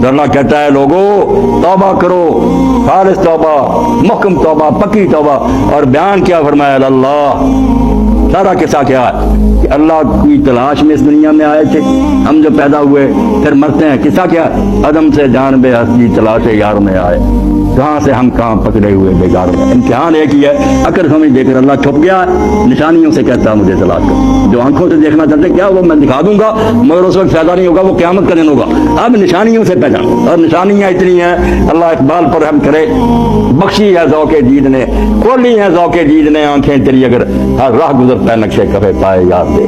تو اللہ کہتا ہے لوگوں توبہ کرو، خالص توبہ، محکم توبہ، پکی توبہ. اور بیان کیا فرمایا اللہ، سارا قصہ کیا ہے کہ اللہ کی تلاش میں اس دنیا میں آئے تھے، ہم جو پیدا ہوئے پھر مرتے ہیں. قصہ کیا؟ عدم سے جانب ہستی تلاش یار میں آئے، کہاں سے ہم کہاں پکڑے ہوئے بیگار میں. امتحان ایک ہی ہے، عقل سمجھ دے کر اللہ چھپ گیا، نشانیوں سے کہتا ہے مجھے تلاش کر. جو آنکھوں سے دیکھنا چاہتے کیا وہ میں دکھا دوں گا، مگر اس وقت فائدہ نہیں ہوگا، وہ قیامت کا دن ہوگا. اب نشانیوں سے پہچان، اور نشانیاں اتنی ہیں اللہ اقبال پر ہم کرے. بخشی ہے ذوق دید نے، کھولی ہے ذوق دید نے آنکھیں تیری، اگر ہر راہ گزرتا ہے نقشے کفے پائے یار دے.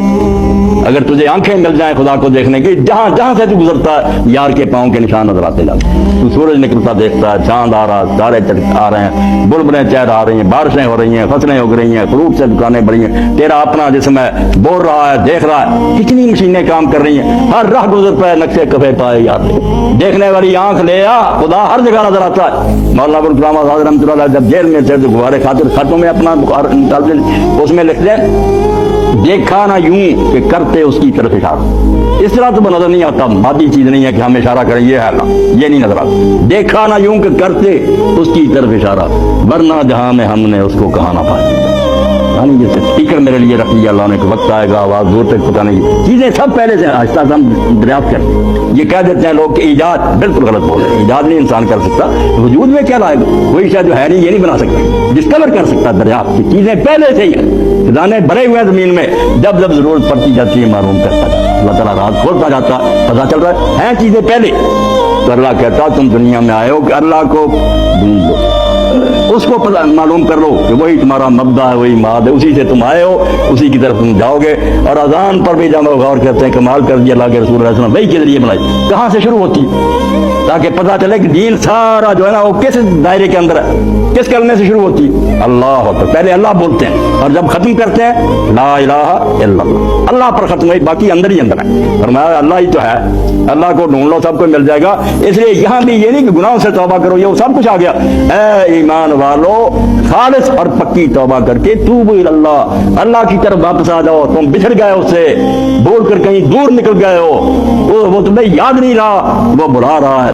اگر تجھے آنکھیں مل جائیں خدا کو دیکھنے کی، جہاں جہاں سے تو گزرتا ہے یار کے پاؤں کے نشان نظر آتے جاتے. تو سورج نکلتا دیکھتا ہے، چاند آ رہا، تارے آ رہے ہیں، بلبلیں چہر آ رہی ہیں، بارشیں ہو رہی ہیں، فصلیں اگ رہی ہیں، فروٹ سے دکانیں بڑی ہیں. تیرا اپنا جسم ہے، بول رہا ہے، دیکھ رہا ہے، کتنی مشینیں کام کر رہی ہیں. ہر راہ گزرتا ہے نقشے کفے پائے یار دے. دیکھنے والی آنکھ لے آ، خدا ہر جگہ نظر آتا ہے. مولانا ابوالکلام آزاد رحمۃ اللہ علیہ جب جیل میں تھے تو غبارے خاطر خطوں میں اپنا بخار نکالتے، اس میں لکھ دیں دیکھا نہ یوں کہ کرتے اس کی طرف اشارہ. اس طرح تو نظر نہیں آتا، مادی چیز نہیں ہے کہ ہم اشارہ کریں یہ ہے اللہ، یہ نہیں نظر آتا. دیکھا نہ یوں کہ کرتے اس کی طرف اشارہ، ورنہ جہاں میں ہم نے اس کو کہا نہ پایا. یعنی جیسے اسپیکر میرے لیے رکھ لیا اللہ نے کہ وقت آئے گا آواز دور تک پتہ نہیں. چیزیں سب پہلے سے آہستہ آہستہ ہم دریافت کرتے ہیں. یہ کہہ دیتے ہیں لوگ کہ ایجاد، بالکل غلط بول رہے ہیں. ایجاد نہیں انسان کر سکتا، وجود میں کیا لائے گا؟ وہی شاید جو ہے نہیں یہ نہیں بنا سکتا. ڈسکور کر سکتا دریافت کی چیزیں پہلے سے ہی ہیں، خزانے بھرے ہوئے ہیں زمین میں، جب جب ضرورت پڑتی جاتی ہے معلوم کرتا جاتا ہے. اللہ تعالیٰ رات کھولتا جاتا، پتہ چل رہا ہے چیزیں پہلے. تو اللہ کہتا تم دنیا میں آئے ہو کہ اللہ کو ڈھونڈ لو، اس کو معلوم کر لو کہ وہی تمہارا مبدا ہے، وہی ماد ہے، اسی سے تم آئے ہو، اسی کی طرف تم جاؤ گے. اور اذان پر بھی جب غور کرتے ہیں کمال کر دیا اللہ کے رسول علیہ السلام، وہی کے ذریعے بنائی. کہاں سے شروع ہوتی ہے تاکہ پتہ چلے کہ دین سارا جو ہے نا وہ کس دائرے کے اندر ہے، کس کلمے سے شروع ہوتی ہے؟ اللہ ہوتا. پہلے اللہ بولتے ہیں اور جب ختم کرتے ہیں لا الہ الا اللہ، اللہ پر ختم ہوئی، باقی اندر ہی اندر ہے. فرمایا اللہ ہی تو ہے، اللہ کو ڈھونڈ لو سب کو مل جائے گا. اس لیے یہاں بھی یہ نہیں کہ گناہوں سے توبہ کرو، یہ سب کچھ آ گیا. اے ایمان والو خالص اور پکی توبہ کر کے توبوا الی اللہ، اللہ کی طرف واپس آ جاؤ. تم بچھڑ گئے اس سے، بول کر کہیں دور نکل گئے ہو، وہ تمہیں یاد نہیں رہا، وہ بلا رہا ہے.